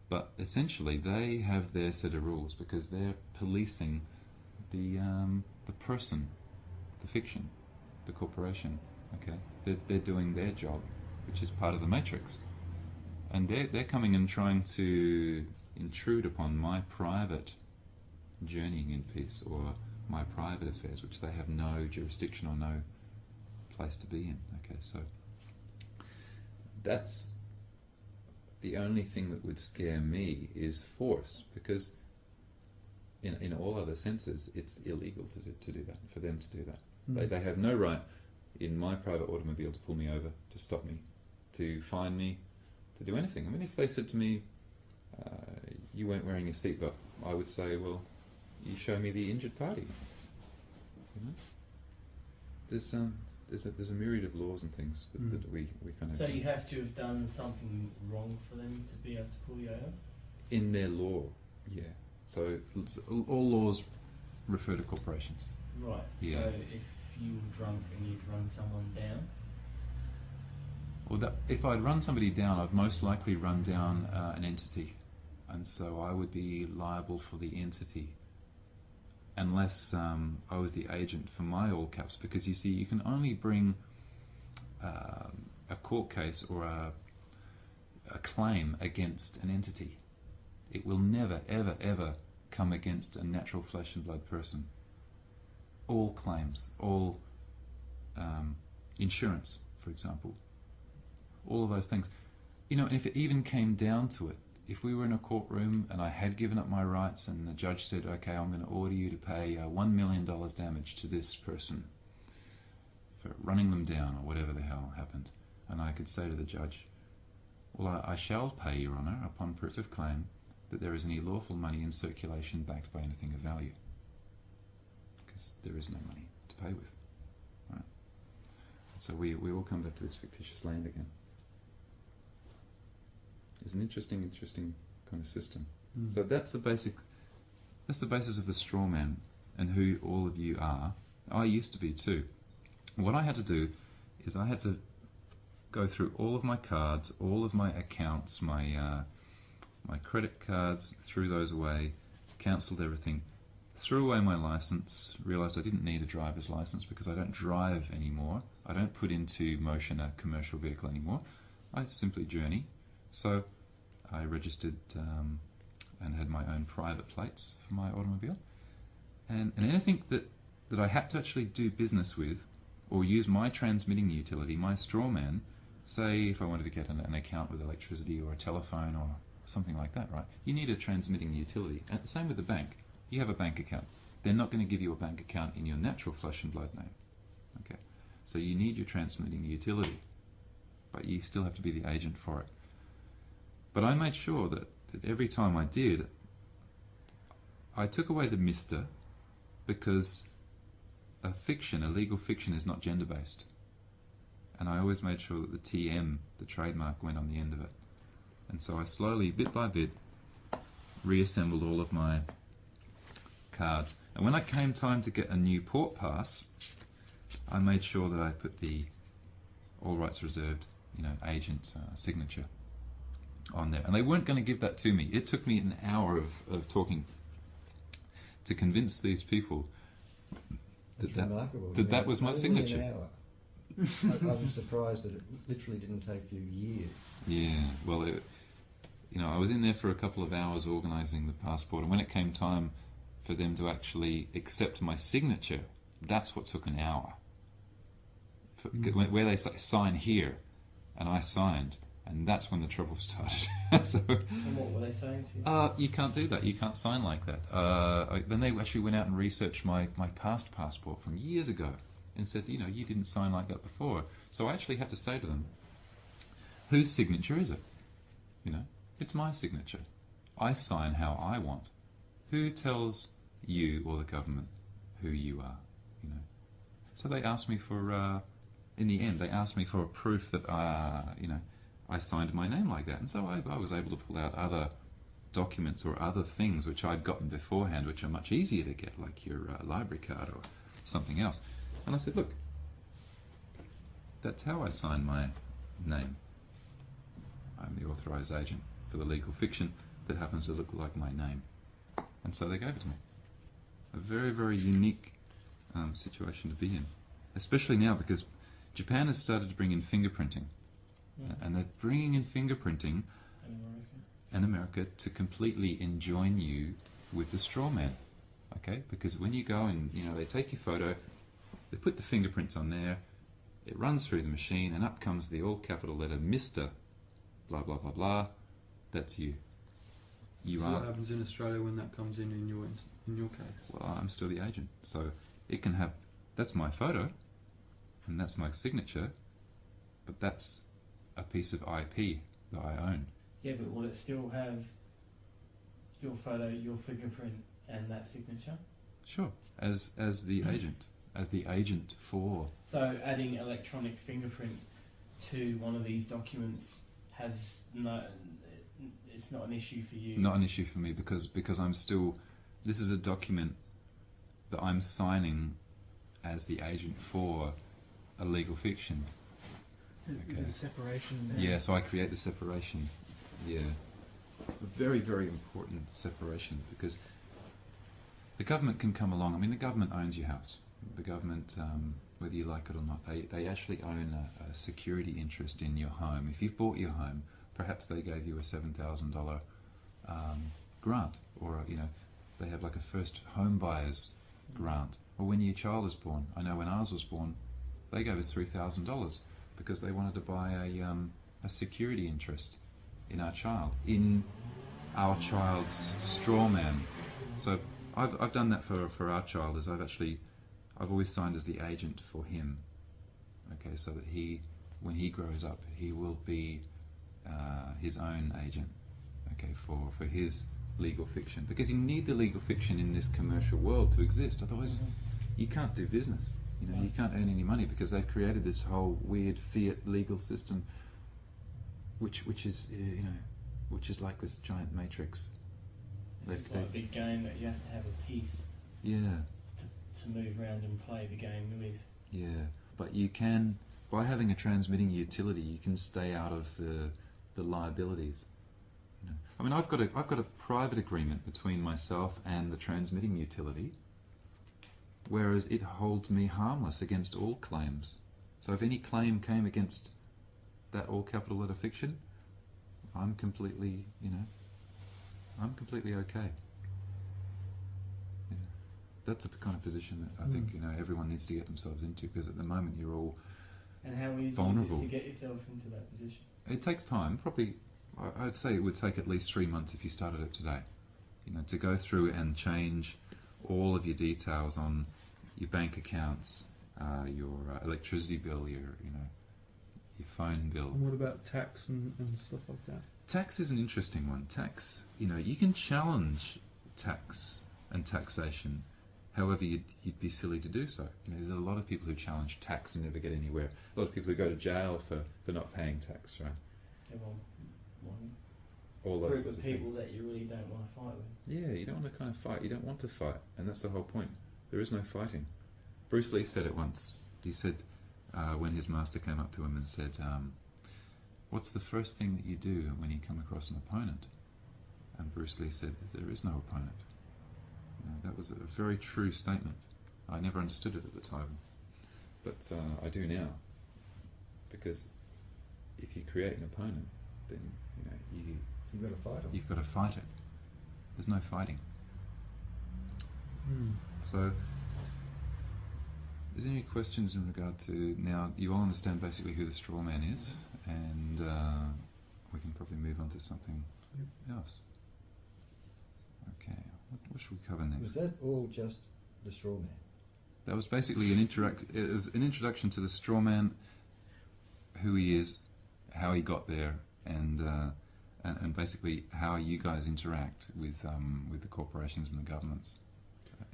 But essentially, they have their set of rules because they're policing the person, the fiction, the corporation. Okay, they're doing their job, which is part of the matrix, and they're coming and trying to intrude upon my private journeying in peace or my private affairs, which they have no jurisdiction or no place to be in. Okay, so that's the only thing that would scare me is force, because in all other senses it's illegal to do that, for them to do that. They have no right in my private automobile to pull me over, to stop me, to fine me, to do anything. I mean, if they said to me, you weren't wearing your seatbelt, I would say, well, you show me the injured party. You know? There's a myriad of laws and things that we kind of... So you have to have done something wrong for them to be able to pull you over? In their law, yeah. So all laws refer to corporations. Right. Yeah. So if you were drunk and you'd run someone down? Well, if I'd run somebody down, I'd most likely run down an entity. And so I would be liable for the entity, unless I was the agent for my all caps, because you see, you can only bring a court case or a claim against an entity. It will never, ever, ever come against a natural flesh and blood person. All claims, all insurance, for example, all of those things. You know, and if it even came down to it, if we were in a courtroom and I had given up my rights and the judge said, okay, I'm going to order you to pay $1 million damage to this person for running them down or whatever the hell happened, and I could say to the judge, well, I shall pay, Your Honour, upon proof of claim that there is any lawful money in circulation backed by anything of value, because there is no money to pay with. Right? So we all come back to this fictitious land again. It's an interesting kind of system. So that's the basis of the Strawman and who all of you are. I used to be too. What I had to do is I had to go through all of my cards, all of my accounts, my credit cards, threw those away, cancelled everything, threw away my license, realised I didn't need a driver's license because I don't drive anymore. I don't put into motion a commercial vehicle anymore. I simply journey. So I registered and had my own private plates for my automobile. And anything that I had to actually do business with or use my transmitting utility, my Strawman, say if I wanted to get an account with electricity or a telephone or something like that, right? You need a transmitting utility. And the same with the bank. You have a bank account. They're not going to give you a bank account in your natural flesh and blood name. Okay? So you need your transmitting utility. But you still have to be the agent for it. But I made sure that every time I did, I took away the Mr. because a legal fiction is not gender-based. And I always made sure that the TM, the trademark, went on the end of it. And so I slowly, bit by bit, reassembled all of my cards. And when it came time to get a new port pass, I made sure that I put the all rights reserved, agent signature on there. And they weren't going to give that to me. It took me an hour of talking to convince these people that was my signature. I was surprised that it literally didn't take you years. Yeah, well, I was in there for a couple of hours organising the passport, and when it came time for them to actually accept my signature, that's what took an hour. Where they say, sign here, and I signed, and that's when the trouble started. So, and what were they saying to you? You can't do that, you can't sign like that. Then they actually went out and researched my past passport from years ago, and said, you didn't sign like that before. So I actually had to say to them, whose signature is it? It's my signature. I sign how I want. Who tells you or the government who you are? So they asked me for, in the end, they asked me for a proof that, I signed my name like that. And so I was able to pull out other documents or other things which I'd gotten beforehand, which are much easier to get, like your library card or something else. And I said, look, that's how I sign my name. I'm the authorised agent for the legal fiction. that happens to look like my name. And so they gave it to me. A very, very unique situation to be in. Especially now because Japan has started to bring in fingerprinting. And they're bringing in fingerprinting And America. and America to completely enjoin you with the Strawman. Okay? Because when you go and, they take your photo, they put the fingerprints on there, it runs through the machine, and up comes the all capital letter Mr. blah, blah, blah, blah. That's you. You So are. what happens in Australia when that comes in your case? Well, I'm still the agent. So it can have, that's my photo, and that's my signature, but that's a piece of IP that I own. Yeah, but will it still have your photo, your fingerprint, and that signature? Sure. As the agent. As the agent for. So adding electronic fingerprint to one of these documents has no. It's not an issue for you. Not an issue for me because I'm still. This is a document that I'm signing as the agent for a legal fiction. There's a separation there. Yeah, so I create the separation. Yeah. A very, very important separation because the government can come along. I mean, the government owns your house. The government, whether you like it or not, they actually own a security interest in your home. If you've bought your home, perhaps they gave you a $7,000 grant, or they have like a first home buyer's grant. Or when your child is born, I know when ours was born, they gave us $3,000 because they wanted to buy a security interest in our child, in our child's Strawman. So I've done that for our child. As I've always signed as the agent for him. Okay, so that when he grows up, he will be his own agent. Okay, for his legal fiction, because you need the legal fiction in this commercial world to exist. Otherwise, you can't do business. You can't earn any money because they've created this whole weird fiat legal system, which is like this giant matrix. It's like a big game that you have to have a piece Yeah. to move around and play the game with. Yeah, but you can, by having a transmitting utility, you can stay out of the liabilities. I mean, I've got a private agreement between myself and the transmitting utility, whereas it holds me harmless against all claims. So if any claim came against that all capital letter fiction, I'm completely okay. That's the kind of position that I think everyone needs to get themselves into, because at the moment you're all And how easy vulnerable. is it to get yourself into that position? It takes time. Probably, I'd say it would take at least 3 months if you started it today. To go through and change all of your details on your bank accounts, your electricity bill, your phone bill. And what about tax and stuff like that? Tax is an interesting one. Tax, you can challenge tax and taxation. However, you'd be silly to do so. There's a lot of people who challenge tax and never get anywhere. A lot of people who go to jail for not paying tax, right? One All those group sorts of of people things. that you really don't want to fight with. Yeah, you don't want to kind of fight. You don't want to fight, and that's the whole point. There is no fighting. Bruce Lee said it once. He said when his master came up to him and said, "What's the first thing that you do when you come across an opponent?" And Bruce Lee said, "There is no opponent." That was a very true statement. I never understood it at the time, but I do now. Because if you create an opponent, then You've got to fight them. you've got to fight it. There's no fighting. So, is there any questions in regard to, now you all understand basically who the Strawman is, and we can probably move on to something else. Okay, what should we cover next? Was that all just the straw man? That was basically it was an introduction to the Strawman, who he is, how he got there, and basically how you guys interact with the corporations and the governments.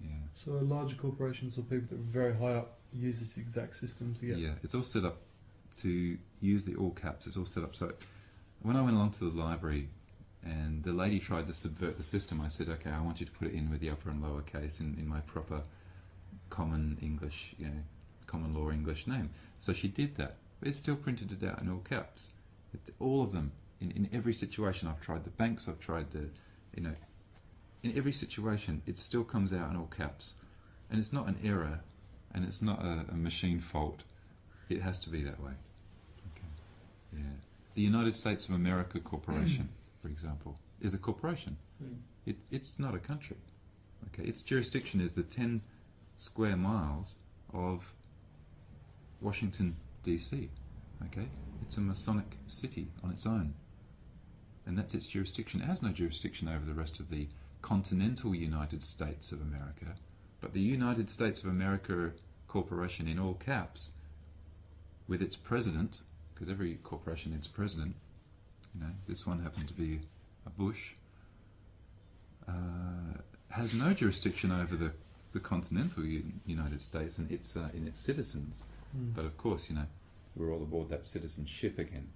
Yeah. So larger corporations or people that are very high up use this exact system to get... Yeah, it's all set up to use the all caps. It's all set up so when I went along to the library and the lady tried to subvert the system, I said, okay, I want you to put it in with the upper and lower case in my proper common English, common law English name. So she did that. But it still printed it out in all caps. All of them, in every situation. I've tried the banks, I've tried you know, in every situation, it still comes out in all caps. And it's not an error, and it's not a machine fault. It has to be that way. Okay. Yeah. The United States of America Corporation, for example, is a corporation. It's not a country. Okay. Its jurisdiction is the 10 square miles of Washington, D.C. Okay. It's a Masonic city on its own. And that's its jurisdiction. It has no jurisdiction over the rest of the continental United States of America. But the United States of America Corporation, in all caps, with its president, because every corporation needs a president, you know, this one happened to be a Bush, has no jurisdiction over the continental United States and its in its citizens. But of course, you know, we're all aboard that citizenship again.